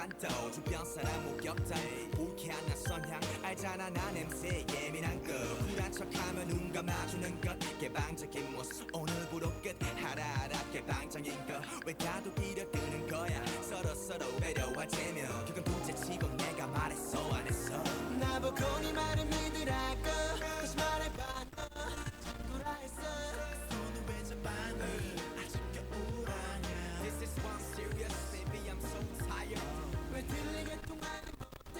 관도 주변 사람 목격자 불쾌한 낯선 향 알잖아 나 냄새 예민한 거 불안 척하면 눈 감아주는 것 개방적인 모습 오늘부로 끝 하라하라 개방적인 거 왜 가둬기려 끄는 거야 서로 배려하자며 그건 둘째치고 내가 말했어 안 했어 나보고 네 말을 믿으라고 다시 말해봐 너 누구라 했어 손을 왜 잡아 너 아직 겨울 아냐 This is one serious baby I'm so tired 왜 들리게 통화를 못해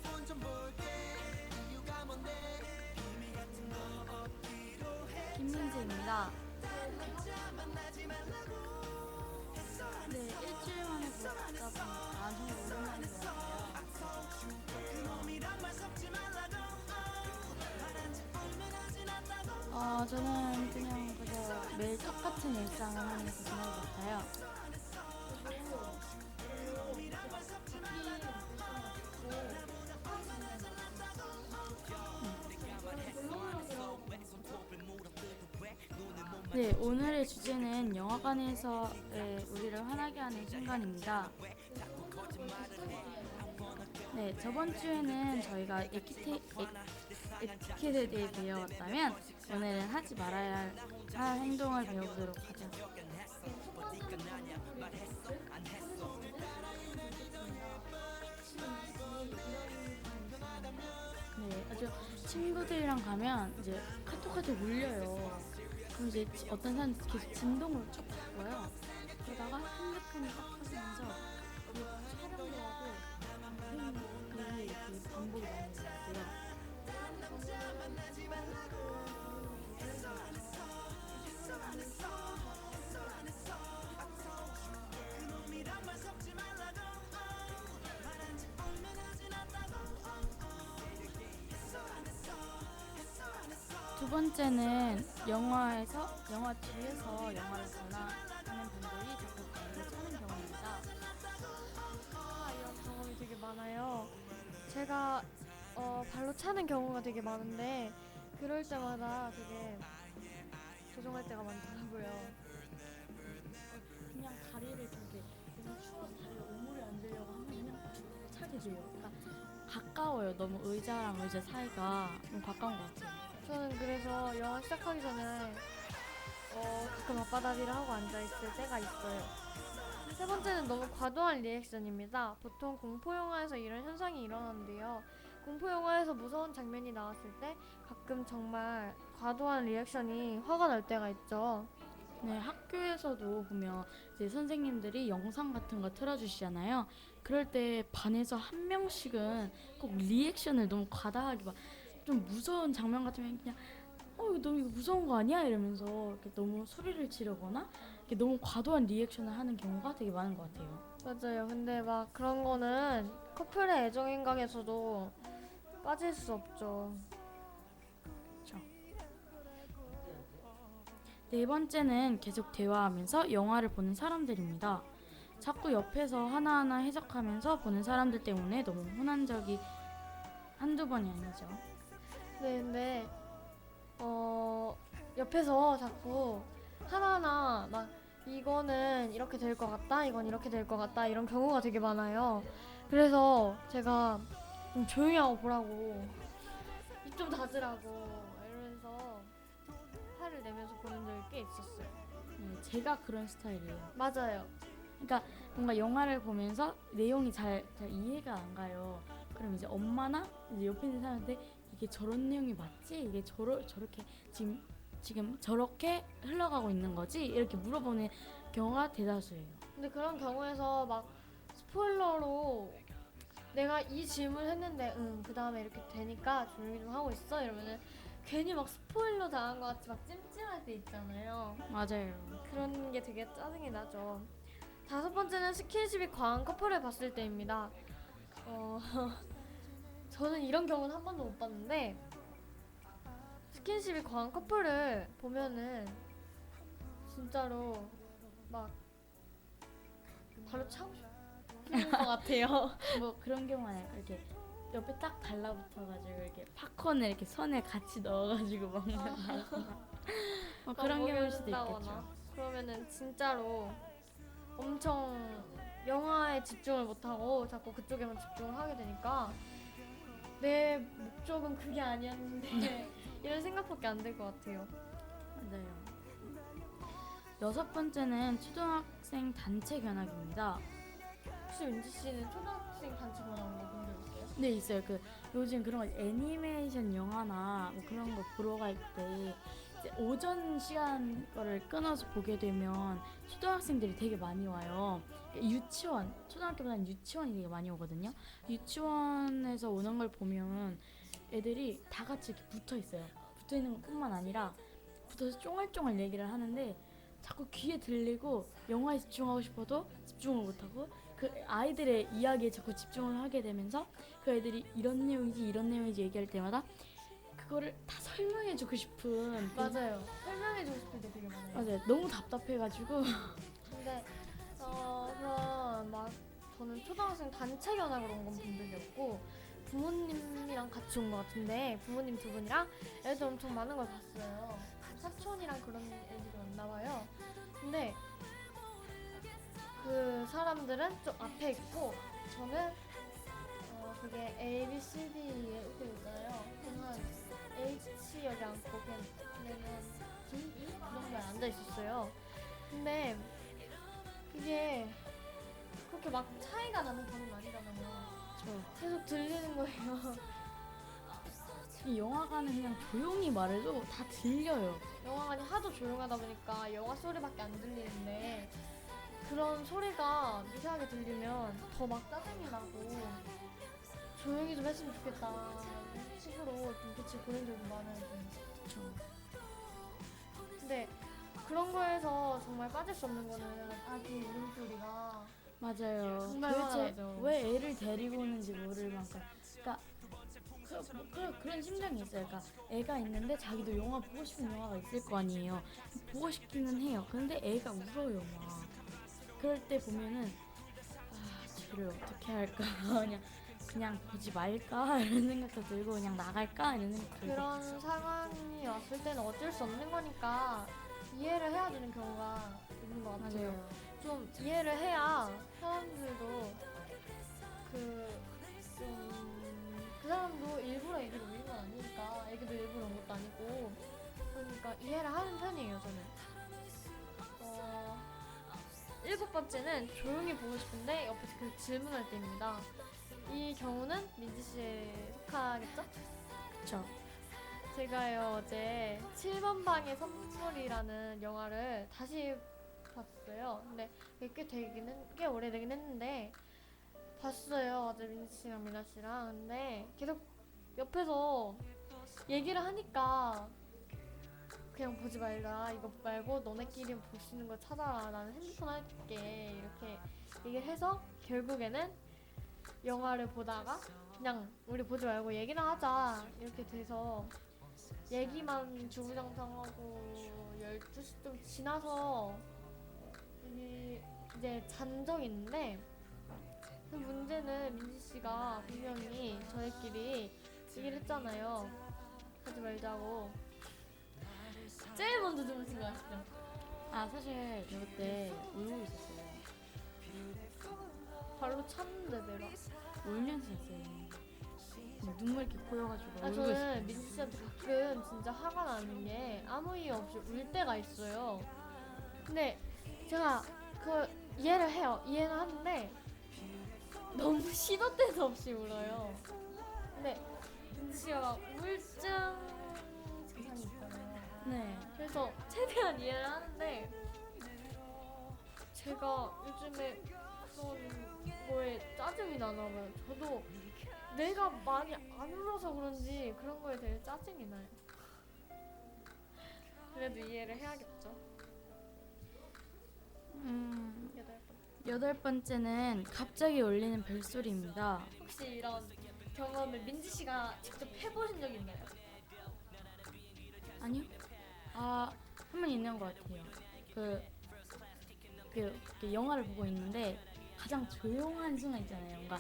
폰 좀 볼게 이유가 뭔데 비밀 같은 거 없기로 해 김민지입니다. 네, 일주일 만에 보다 보니까 정말 오랜만인 것 같아요. 저는 그냥 그저 매일 똑같은 일상을 하면서 지낼 것 같아요. 네, 오늘의 주제는 영화관에서의 우리를 화나게 하는 순간입니다. 네, 저번 주에는 저희가 에티켓에 대해 배워왔다면 오늘은 하지 말아야 할 행동을 배워보도록 하죠. 네, 아주 친구들이랑 가면 이제 카톡한테 울려요. 그럼 이제 어떤 사람은 계속 진동을 쭉 바꿔요. 그러다가 핸드폰을 딱 켜면서 촬영도 하고 그게 반복이 많이 돼요. 두 번째는 영화 뒤에서 영화를 보나 하는 분들이 자꾸 발을 차는 경우입니다. 이런 경험이 되게 많아요. 제가 발로 차는 경우가 되게 많은데 그럴 때마다 되게 죄송할 때가 많더라고요. 그냥 다리를 이렇게 너무 추워서 다리를 오므려 앉으려고 하면 그냥 툭 차게 돼요. 그러니까 가까워요. 너무 의자랑 의자 사이가 너무 가까운 것 같아요. 저는 그래서 영화 시작하기 전에 가끔 앞바다비를 하고 앉아있을 때가 있어요. 세 번째는 너무 과도한 리액션입니다. 보통 공포영화에서 이런 현상이 일어나는데요. 공포영화에서 무서운 장면이 나왔을 때 가끔 정말 과도한 리액션이 화가 날 때가 있죠. 네, 학교에서도 보면 이제 선생님들이 영상 같은 거 틀어주시잖아요. 그럴 때 반에서 한 명씩은 꼭 리액션을 너무 과다하게 막 좀 무서운 장면 같으면 그냥 이거 너무 이거 무서운 거 아니야? 이러면서 이렇게 너무 소리를 지르거나 이렇게 너무 과도한 리액션을 하는 경우가 되게 많은 것 같아요. 맞아요. 근데 막 그런 거는 커플의 애정인강에서도 빠질 수 없죠. 그렇죠. 네 번째는 계속 대화하면서 영화를 보는 사람들입니다. 자꾸 옆에서 하나하나 해석하면서 보는 사람들 때문에 너무 혼난 적이 한두 번이 아니죠. 네, 근데 옆에서 자꾸 하나하나 막 이거는 이렇게 될 것 같다, 이건 이렇게 될 것 같다 이런 경우가 되게 많아요. 그래서 제가 좀 조용히 하고 보라고 입 좀 닫으라고 이러면서 화를 내면서 보는 적이 꽤 있었어요. 네, 제가 그런 스타일이에요. 맞아요. 그러니까 뭔가 영화를 보면서 내용이 잘 이해가 안 가요. 그럼 이제 엄마나 이제 옆에 있는 사람한테 이게 저런 내용이 맞지? 이게 저렇게 지금 저렇게 흘러가고 있는 거지? 이렇게 물어보는 경우가 대다수예요. 근데 그런 경우에서 막 스포일러로 내가 이 질문을 했는데 그 다음에 이렇게 되니까 조용히 좀 하고 있어 이러면은 괜히 막 스포일러 당한 것 같이 막 찜찜할 때 있잖아요. 맞아요. 그런 게 되게 짜증이 나죠. 다섯 번째는 스킨십이 과한 커플을 봤을 때입니다. 저는 이런 경우는 한 번도 못 봤는데 스킨십이 과한 커플을 보면은 진짜로 막 발로 차고 싶은 것 같아요. 뭐 그런 경우는 아니라 이렇게 옆에 딱 달라붙어가지고 이렇게 팝콘을 이렇게 손에 같이 넣어가지고 먹는다거나 그런 경우일 수도 있겠죠. 그러면은 진짜로 엄청 영화에 집중을 못하고 자꾸 그쪽에만 집중을 하게 되니까 내 목적은 그게 아니었는데 이런 생각밖에 안 들 것 같아요. 맞아요. 여섯 번째는 초등학생 단체 견학입니다. 혹시 은지 씨는 초등학생 단체 관람 본 적 있어요? 네, 있어요. 요즘 그런 거 애니메이션 영화나 뭐 그런 거 보러 갈 때 오전 시간 거를 끊어서 보게 되면 초등학생들이 되게 많이 와요. 유치원, 초등학교보다는 유치원이 되게 많이 오거든요. 유치원에서 오는 걸 보면 애들이 다 같이 이렇게 붙어 있어요. 붙어 있는 것뿐만 아니라 붙어서 쫑알쫑알 얘기를 하는데 자꾸 귀에 들리고 영화에 집중하고 싶어도 집중을 못하고 그 아이들의 이야기에 자꾸 집중을 하게 되면서 그 애들이 이런 내용이지 얘기할 때마다 그거를 다 설명해주고 싶은 맞아요. 설명해주고 싶을 때 되게 많아요. 맞아요. 너무 답답해가지고 근데 그런 막 저는 초등학생 단체 견학으로 온 건 본 적이 없고 부모님이랑 같이 온 것 같은데 부모님 두 분이랑 애들 엄청 많은 걸 봤어요. 사촌이랑 그런 애들이 왔나 봐요. 근데 그 사람들은 좀 앞에 있고 저는 그게 A, B, C, D 이렇게 있잖아요. 저는 H 여기 앉고 걔는 D, E 그 정도에 앉아 있었어요. 근데 그게 그렇게 막 차이가 나는 반은 아니잖아요. 계속 들리는 거예요. 이 영화관은 그냥 조용히 말해도 다 들려요. 영화관이 하도 조용하다 보니까 영화 소리밖에 안 들리는데 그런 소리가 미세하게 들리면 더 막 짜증이 나고 조용히 좀 했으면 좋겠다 이런 식으로 좀 빛을 보낸 적이 많아요. 그쵸. 근데 그런 거에서 정말 빠질 수 없는 거는 아기 울음소리가 맞아요. 정말 도대체 화나죠. 왜 애를 데리고 오는지 모를 만큼. 그러니까 그런 심정이 있어요. 그러니까 애가 있는데 자기도 영화 보고 싶은 영화가 있을 거 아니에요. 보고 싶기는 해요. 근데 애가 울어요 막. 그럴 때 보면은 쟤를 어떻게 할까 그냥 보지 말까 이런 생각도 들고 그냥 나갈까 이런 생각도 들고. 그런 상황이 왔을 때는 어쩔 수 없는 거니까 이해를 해야 되는 경우가 있는 것 같아요. 맞아요. 좀 이해를 해야 사람들도 그 사람도 일부러 애기를 울린 건 아니니까 애기도 일부러 온 것도 아니고 그러니까 이해를 하는 편이에요 저는. 일곱 번째는 조용히 보고 싶은데 옆에서 계속 질문할 때입니다. 이 경우는 민지 씨에 속하겠죠? 그쵸. 제가요 어제 7번 방의 선물이라는 영화를 다시 봤어요. 근데 꽤 오래되긴 했는데 봤어요. 어제 민지 씨랑 미나 씨랑. 근데 계속 옆에서 얘기를 하니까 그냥 보지 말라. 이거 말고 너네끼리 볼 수 있는 거 찾아라. 나는 핸드폰 할게. 이렇게 얘기를 해서 결국에는 영화를 보다가 그냥 우리 보지 말고 얘기나 하자. 이렇게 돼서 얘기만 주구장창하고 12시 좀 지나서 이제 잔 적이 있는데 그 문제는 민지 씨가 분명히 저희끼리 얘기를 했잖아요. 하지 말자고. 제일 먼저 주무신 거 아시죠? 사실 저 그때 울고 있었어요. 발로 찼는데 내가. 울면서 했어요. 눈물 이렇게 고여가지고 울고 저는 있었어요. 민지 씨한테 가끔 진짜 화가 나는 게 아무 이유 없이 울 때가 있어요. 근데 제가 이해를 해요. 이해는 하는데 너무 시도 때도 없이 울어요. 근데 민지 씨가 막 우울증 증상이 있잖아요. 네. 그래서 최대한 이해를 하는데 제가 요즘에 그런 거에 짜증이 나나 봐요. 저도 내가 많이 안 울어서 그런지 그런 거에 되게 짜증이 나요. 그래도 이해를 해야겠죠. 여덟 번째는 갑자기 울리는 벨소리입니다. 혹시 이런 경험을 민지 씨가 직접 해보신 적 있나요? 아니요? 한 번 있는 것 같아요. 이렇게 영화를 보고 있는데 가장 조용한 순간 있잖아요. 뭔가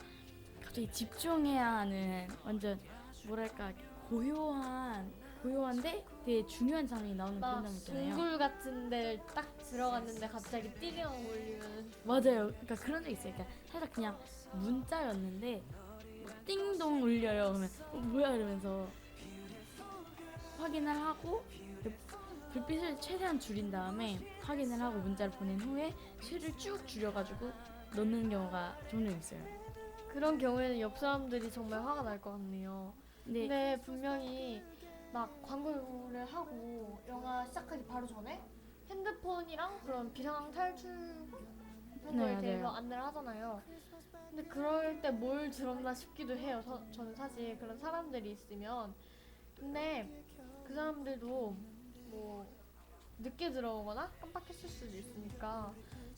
갑자기 집중해야 하는 완전 뭐랄까 고요한 고요한데 되게 중요한 장면이 나오는 그런 막 장면 있잖아요. 동굴 같은 데를 딱 들어갔는데 갑자기 띠링 울리면 맞아요. 그러니까 그런 적 있어요. 그러니까 살짝 그냥 문자였는데 뭐 띵동 울려요. 그러면 뭐야 이러면서 확인을 하고 그 불빛을 최대한 줄인 다음에 확인을 하고 문자를 보낸 후에 쉐를 쭉 줄여가지고 넣는 경우가 종종 있어요. 그런 경우에는 옆 사람들이 정말 화가 날 것 같네요. 근데 근데 분명히 막 광고를 하고 영화 시작하기 바로 전에 핸드폰이랑 그런 비상 탈출 거에 네, 대해서 맞아요. 안내를 하잖아요. 근데 그럴 때 뭘 들었나 싶기도 해요. 저는 사실 그런 사람들이 있으면. 근데 그 사람들도 뭐 늦게 들어오거나 깜빡했을 수도 있으니까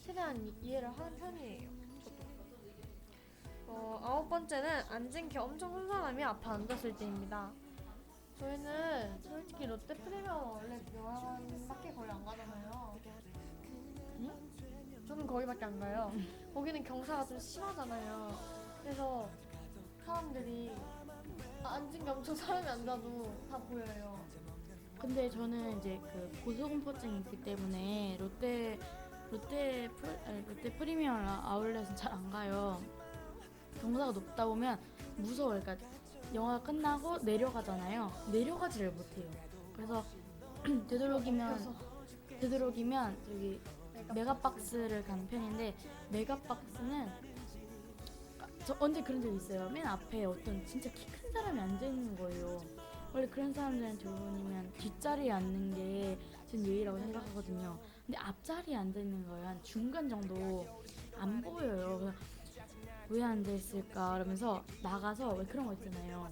최대한 이해를 하는 편이에요. 아홉 번째는 앉은 게 엄청 큰 사람이 앞에 앉았을 때입니다. 저희는 솔직히 롯데 프리미엄 원래 영화관밖에 거의 안 가잖아요. 저는 거기밖에 안 가요. 거기는 경사가 좀 심하잖아요. 그래서 사람들이 앉은 게 엄청 사람이 앉아도 다 보여요. 근데 저는 이제 그 고소공포증이 있기 때문에 롯데 프리미엄 아울렛은 잘 안 가요. 경사가 높다 보면 무서워요. 그러니까 영화가 끝나고 내려가잖아요. 내려가지를 못해요. 그래서 되도록이면 저기 메가박스를 가는 편인데 메가박스는 저 언제 그런 적 있어요. 맨 앞에 어떤 진짜 키 큰 사람이 앉아 있는 거예요. 원래 그런 사람들은 대부분이면 뒷자리에 앉는 게 전 예의라고 생각하거든요. 근데 앞자리에 앉아 있는 거예요. 한 중간 정도 안 보여요. 그래서 왜 앉아 있을까? 그러면서 나가서 왜 그런 거 있잖아요.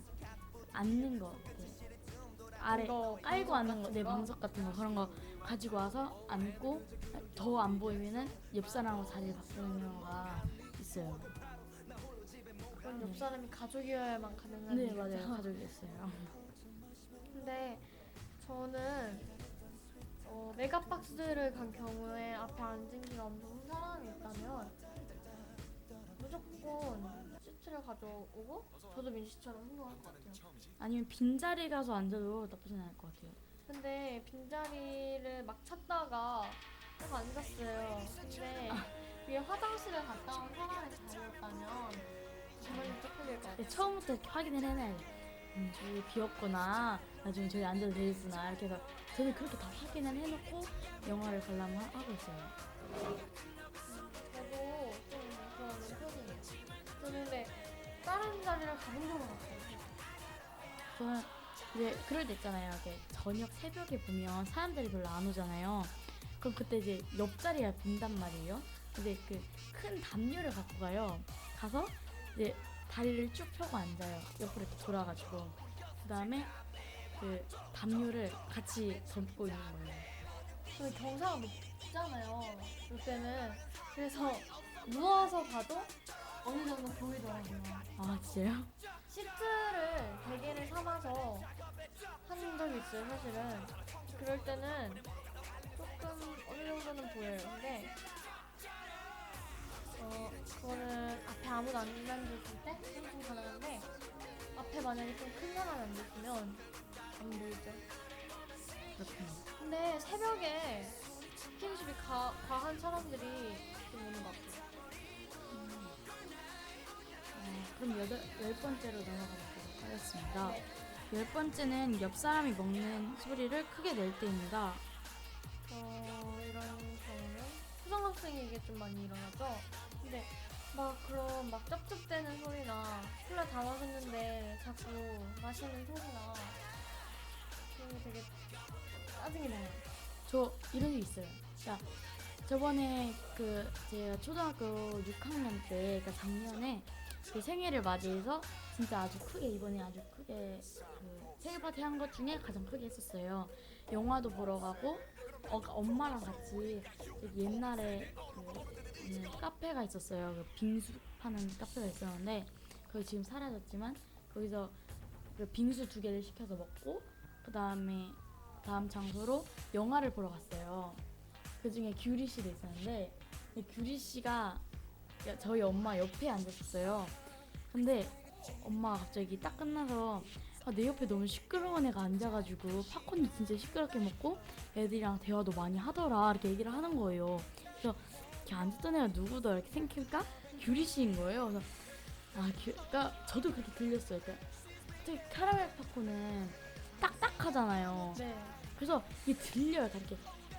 앉는 거 아래 이거 깔고 방석 앉는 거, 같은 네 거? 방석 같은 거 그런 거 가지고 와서 앉고 더 안 보이면은 옆 사람하고 자리를 바꾸는 경우가 있어요. 그건 옆 사람이 가족이어야만 가능한 네 일이죠. 맞아요. 가족이 있어요. 근데 저는 메가박스를 간 경우에 앞에 앉은 기가 엄청 큰 사람이 있다면 무조건 시트를 가져오고 저도 민씨처럼 행동할 것 같아요. 아니면 빈자리 가서 앉아도 나쁘진 않을 것 같아요. 근데 빈자리를 막 찾다가 딱 앉았어요. 근데 위에 화장실을 갔다 온 사람의 자리였다면 정말 쪽팔릴 것 같아요. 네, 처음부터 이렇게 확인을 해놔야 돼. 저기 비었구나. 나중에 저기 앉아도 되겠구나. 이렇게 해서 저는 그렇게 다 확인을 해놓고 영화를 관람을 하고 있어요. 저도 좀 그러는 편이에요. 저는 근데 다른 자리를 가본 적은 없어요. 저는 이제 그럴 때 있잖아요. 이렇게 저녁 새벽에 보면 사람들이 별로 안 오잖아요. 그럼 그때 이제 옆자리가 빈단 말이에요. 근데 그 큰 담요를 갖고 가요. 가서 이제 다리를 쭉 펴고 앉아요. 옆으로 이렇게 돌아가지고. 그 다음에 그 담요를 같이 덮고 있는 거예요. 저는 경사가 높잖아요. 그때는 그래서 누워서 봐도 어느 정도 보이더라고요. 아 진짜요? 시트를 베개를 삼아서 한 적이 있어요, 사실은. 그럴 때는 조금 어느 정도는 보여요. 근데 그거는 앞에 아무도 안 앉았을 때 좀 가능한데 앞에 만약에 좀 큰 사람이 앉았으면 안 보이죠. 그렇군요. 근데 새벽에 스킨십이 과한 사람들이 좀 오는 것 같아요. 그럼 열 번째로 넘어가 보도록 하겠습니다. 네. 열 번째는 옆 사람이 먹는 소리를 크게 낼 때입니다. 이런 경우는 초등학생에게 좀 많이 일어나죠. 근데 막 쩝쩝대는 소리나 콜라 다 마셨는데 자꾸 마시는 소리나 그런 게 되게 짜증이 나요. 저 이런 게 있어요. 자, 저번에 그 제가 초등학교 6학년 때, 그러니까 작년에 제 생일을 맞이해서 진짜 아주 크게 이번에 아주 크게 그 생일 파티 한 것 중에 가장 크게 했었어요. 영화도 보러 가고 엄마랑 같이 여기 옛날에 그 카페가 있었어요. 그 빙수 파는 카페가 있었는데 거기 지금 사라졌지만 거기서 그 빙수 2개를 시켜서 먹고 그 다음에 다음 장소로 영화를 보러 갔어요. 그 중에 규리 씨도 있었는데 규리 씨가 저희 엄마 옆에 앉았었어요. 근데 엄마가 갑자기 딱 끝나서 내 옆에 너무 시끄러운 애가 앉아가지고 팝콘도 진짜 시끄럽게 먹고 애들이랑 대화도 많이 하더라 이렇게 얘기를 하는 거예요. 그래서 이렇게 앉았던 애가 누구더라 이렇게 생각해볼까? 규리 씨인 거예요. 그래서 그러니까 저도 그렇게 들렸어요. 그러니까 특히 카라멜 팝콘은 딱딱하잖아요. 네. 그래서 이게 들려요. 다 이렇게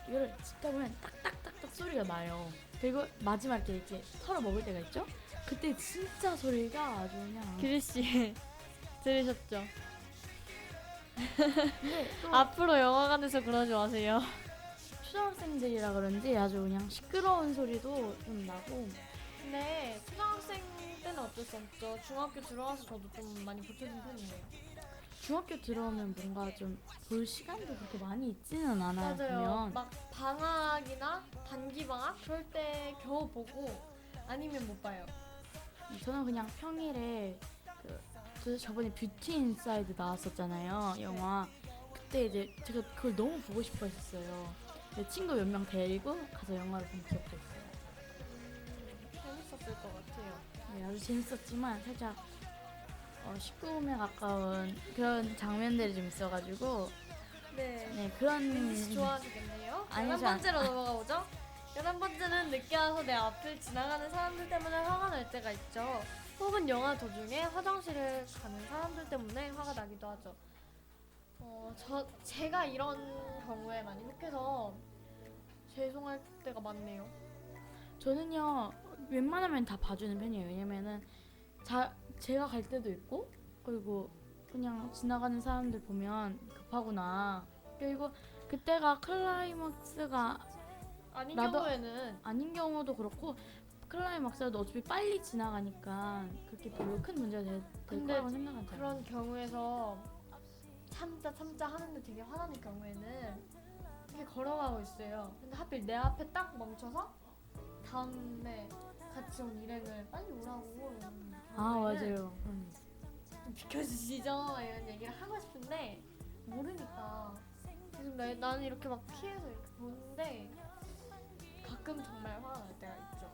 이거를 짚다 보면 딱딱딱딱 소리가 나요. 그리고 마지막 이렇게 털어 먹을 때가 있죠. 그때 진짜 소리가 아주 그냥. 규리 씨 들으셨죠? 근데 또 앞으로 영화관에서 그러지 마세요. 초등학생들이라 그런지 아주 그냥 시끄러운 소리도 좀 나고. 근데 초등학생 때는 어쩔 수 없죠. 중학교 들어가서 저도 좀 많이 고쳐진 편이에요. 중학교 들어오면 뭔가 좀 볼 시간도 그렇게 많이 있지는 않아요. 맞아요. 보면. 막 방학이나 단기 방학 그럴 때 겨우 보고 아니면 못 봐요. 저는 그냥 평일에 저 저번에 뷰티 인사이드 나왔었잖아요. 영화. 그때 이제 제가 그걸 너무 보고 싶어 했었어요. 내 친구 몇 명 데리고 가서 영화를 본 기억도 있어요. 재밌었을 것 같아요. 네, 아주 재밌었지만 살짝 19금에 가까운 그런 장면들이 좀 있어가지고 네. 네 그런 민지 씨 좋아하시겠네요. 아니요, 11번째로 넘어가 보죠. 11번째는 늦게 와서 내 앞을 지나가는 사람들 때문에 화가 날 때가 있죠. 혹은 영화 도중에 화장실을 가는 사람들 때문에 화가 나기도 하죠. 제가 이런 경우에 많이 혹해서 죄송할 때가 많네요. 저는요 웬만하면 다 봐주는 편이에요. 왜냐면은 제가 갈 때도 있고 그리고 그냥 지나가는 사람들 보면 급하구나. 그리고 그때가 클라이막스가 아닌 나도- 경우에는 아닌 경우도 그렇고 클라이막스라도 어차피 빨리 지나가니까 그렇게 별로 큰 문제가 될 근데 거라고 생각하지 않아요. 그런 경우에서 참자 하는데 되게 화나는 경우에는 이렇게 걸어가고 있어요. 근데 하필 내 앞에 딱 멈춰서 다음에 같이 온 일행을 빨리 오라고 이러는 아 경우에는 맞아요. 좀 비켜주시죠 이런 얘기를 하고 싶은데 모르니까 지금 나는 이렇게 막 피해서 이렇게 보는데 가끔 정말 화가 날 때가 있죠.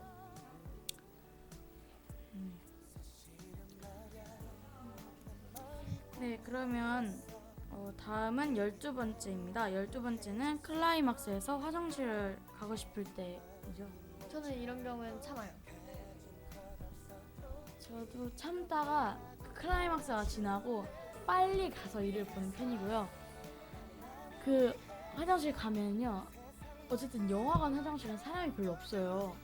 네 그러면 다음은 12번째입니다. 12번째는 클라이막스에서 화장실을 가고 싶을 때이죠. 저는 이런 경우에는 참아요. 저도 참다가 그 클라이막스가 지나고 빨리 가서 일을 보는 편이고요. 그 화장실 가면요. 어쨌든 영화관 화장실은 사람이 별로 없어요.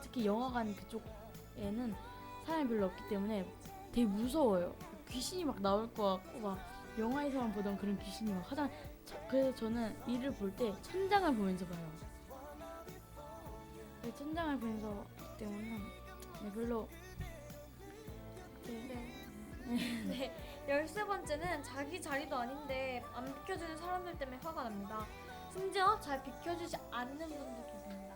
특히 영화관 그쪽에는 사람이 별로 없기 때문에 되게 무서워요. 귀신이 막 나올 것 같고 막 영화에서만 보던 그런 귀신이 막 그래서 저는 일을 볼 때 천장을 보면서 봐요. 천장을 보면서 보기 때문에 별로 네. 13번째는 자기 자리도 아닌데 안 비켜주는 사람들 때문에 화가 납니다. 심지어 잘 비켜주지 않는 분도 계십니다.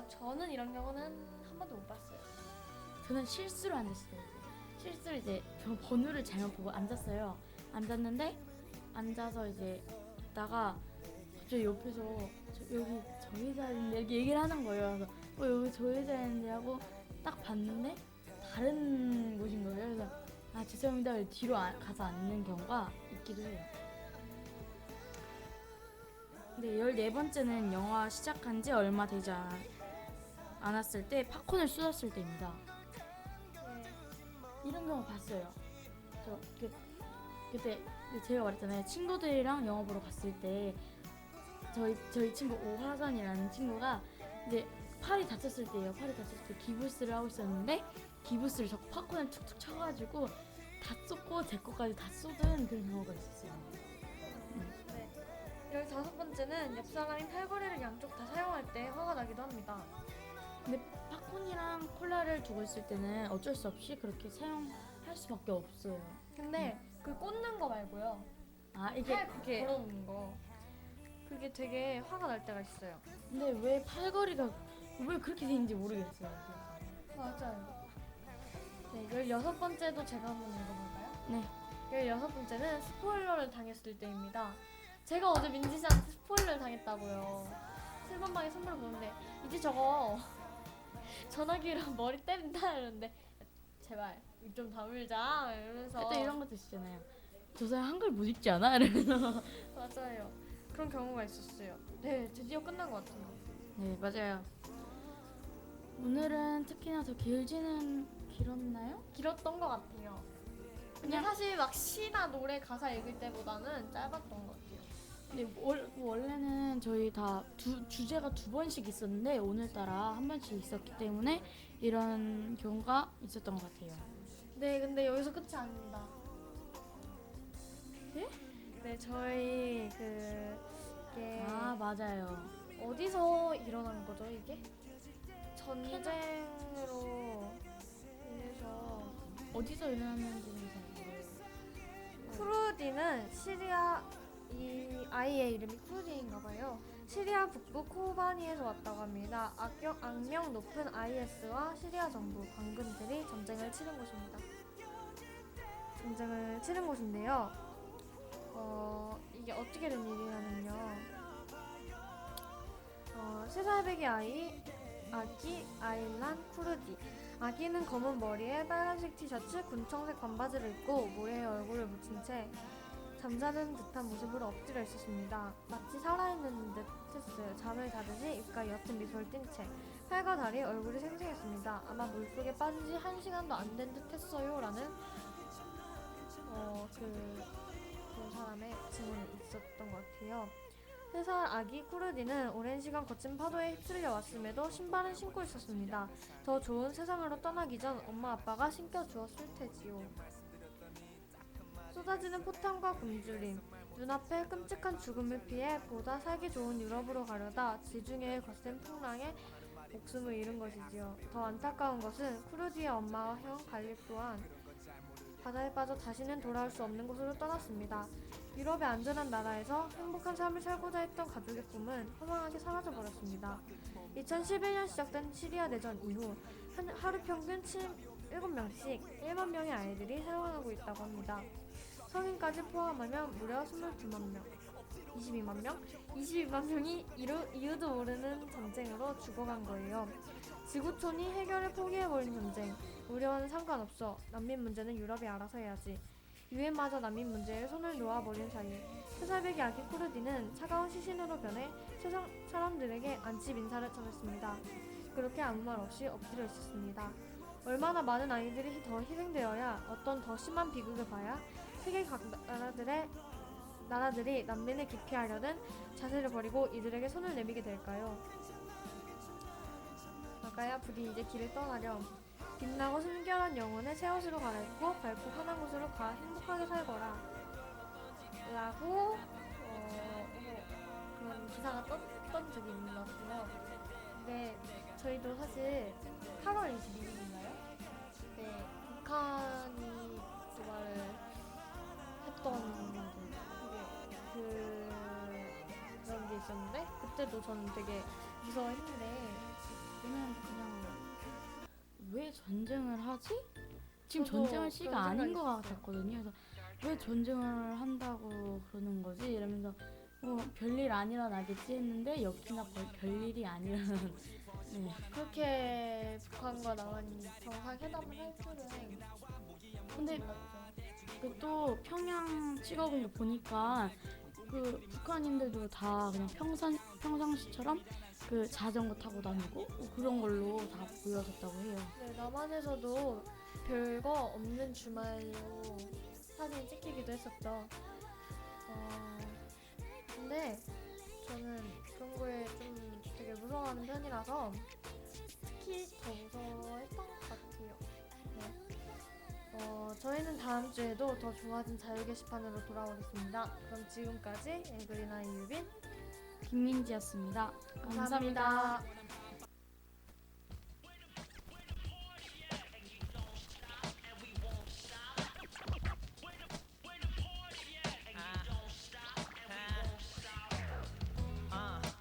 저는 이런 경우는 한 번도 못 봤어요. 저는 실수로 앉았어요. 실수로 이제 저 번호를 잘못 보고 앉았어요. 앉았는데 앉아서 이제 있다가 갑자기 옆에서 여기 저희 자리인데 이렇게 얘기를 하는 거예요. 그래서 여기 저희 자리인데 하고 딱 봤는데 다른 곳인 거예요. 그래서 죄송합니다. 뒤로 가서 앉는 경우가 있기도 해요. 네, 14번째는 영화 시작한 지 얼마 되지 않았을 때 팝콘을 쏟았을 때입니다. 네. 이런 경우 봤어요. 그때 제가 말했잖아요. 친구들이랑 영화 보러 갔을 때 저희 친구 오화선이라는 친구가 이제 팔이 다쳤을 때예요. 팔이 다쳤을 때 기부스를 하고 있었는데 기부스를 자꾸 팝콘을 툭툭 쳐가지고 다 쏟고 제 거까지 다 쏟은 그런 경우가 있었어요. 네. 15번째는 옆 사람이 팔걸이를 양쪽 다 사용할 때 화가 나기도 합니다. 근데 팝콘이랑 콜라를 두고 있을 때는 어쩔 수 없이 그렇게 사용할 수밖에 없어요. 근데 그 꽂는 거 말고요. 이게 팔 그렇게 걸어놓는 거. 그게 되게 화가 날 때가 있어요. 근데 왜 팔걸이가 왜 그렇게 되는지 모르겠어요. 맞아요. 네, 16번째도 제가 한번 읽어볼까요? 네. 16번째는 스포일러를 당했을 때입니다. 제가 어제 민지 씨한테 스포일러를 당했다고요. 7번방에 선물을 보는데 이제 저거 전화기로 머리 때린다 이러는데 제발 입 좀 다물자 이러면서 또 이런 것도 있잖아요. 저 사람 한글 못 읽지 않아? 이러면서. 맞아요. 그런 경우가 있었어요. 네, 드디어 끝난 것 같아요. 네, 맞아요. 오늘은 특히나 더 길었나요? 길었던 것 같아요. 근데 그냥 사실 막 시나 노래 가사 읽을 때보다는 짧았던 것 같아요. 근데 원래는 저희 다 주제가 두 번씩 있었는데 오늘따라 한 번씩 있었기 때문에 이런 경우가 있었던 것 같아요. 네, 근데 여기서 끝이 아닙니다. 예? 네, 저희 이게 아, 맞아요. 어디서 일어난 거죠, 이게? 전쟁으로 인해서 어디서 일어났는지는 잘 모르겠어요. 쿠르디는 시리아 이 아이의 이름이 쿠르디인가 봐요. 시리아 북부 코바니에서 왔다고 합니다. 악명 높은 IS와 시리아 정부 관군들이 전쟁을 치른 곳입니다. 전쟁을 치른 곳인데요. 이게 어떻게 된 일이냐면요. 3살배기 아기 아일란 쿠르디. 아기는 검은 머리에 빨간색 티셔츠, 군청색 반바지를 입고 모래에 얼굴을 묻힌 채 잠자는 듯한 모습으로 엎드려 있었습니다. 마치 살아있는 듯 했어요. 잠을 자듯이 입가에 옅은 미소를 띈 채 팔과 다리, 얼굴이 생생했습니다. 아마 물속에 빠진 지 1시간도 안 된 듯 했어요 라는 그 사람의 질문이 있었던 것 같아요. 3살 아기 쿠르디는 오랜 시간 거친 파도에 휩쓸려 왔음에도 신발은 신고 있었습니다. 더 좋은 세상으로 떠나기 전 엄마 아빠가 신겨주었을 테지요. 쏟아지는 포탄과 굶주림, 눈앞에 끔찍한 죽음을 피해 보다 살기 좋은 유럽으로 가려다 지중해의 거센 풍랑에 목숨을 잃은 것이지요. 더 안타까운 것은 쿠르디의 엄마와 형 갈립 또한 바다에 빠져 다시는 돌아올 수 없는 곳으로 떠났습니다. 유럽의 안전한 나라에서 행복한 삶을 살고자 했던 가족의 꿈은 허망하게 사라져버렸습니다. 2011년 시작된 시리아 내전 이후 하루 평균 7명씩 1만 명의 아이들이 살아나고 있다고 합니다. 성인까지 포함하면 무려 22만 명, 22만 명이 이유도 모르는 전쟁으로 죽어간 거예요. 지구촌이 해결을 포기해버린 전쟁. 우리와는 상관없어. 난민 문제는 유럽이 알아서 해야지. 유엔마저 난민 문제에 손을 놓아버린 사이 3살배기 아기 쿠르디는 차가운 시신으로 변해 세상 사람들에게 안집 인사를 전했습니다. 그렇게 아무 말 없이 엎드려 있었습니다. 얼마나 많은 아이들이 더 희생되어야 어떤 더 심한 비극을 봐야 세계 각 나라들이 난민을 기피하려는 자세를 버리고 이들에게 손을 내밀게 될까요? 나가야 부디 이제 길을 떠나렴. 빛나고 순결한 영혼을 새 옷으로 갈아입고 밝고 환한 곳으로 가 행복하게 살거라 라고 그런 기사가 떴던 적이 있는 것 같아요. 근데 저희도 사실 8월 21일인가요? 네, 북한이 도발을 했던 그런 게 있었는데 그때도 저는 되게 무서워했는데 그냥 왜 전쟁을 하지? 지금 저도 전쟁할 시기가 그런 아닌 것 생각이 같았거든요. 그래서 왜 전쟁을 한다고 그러는 거지? 이러면서 별일 안 일어나겠지 했는데 역시나 별일이 안 일어나는. 네. 그렇게 북한과 남한이 정상회담을 할 줄은 근데 또 평양 찍어본 거 보니까 그 북한인들도 다 그냥 평상시처럼 그 자전거 타고 다니고 그런 걸로 다 보여졌다고 해요. 네, 남한에서도 별거 없는 주말로 사진 찍히기도 했었죠. 근데 저는 그런 거에 좀 되게 무서워하는 편이라서 특히 더 무서워했던 것 같아요. 네. 저희는 다음 주에도 더 좋아진 자유 게시판으로 돌아오겠습니다. 그럼 지금까지 에그리나 이유빈 김민지였습니다. 감사합니다.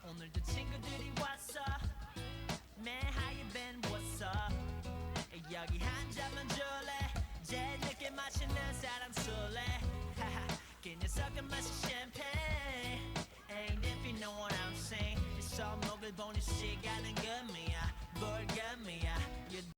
오늘도 친구들이 왔어. Man, how you been? What's up? 여기 한 잔만 줄래? 제일 늦게 마시는 사람 술래? 그 녀석은 마시 샴페인. Ain't if you know what I'm saying. 이 손목을 보는 시간은 금이야, 벌금이야.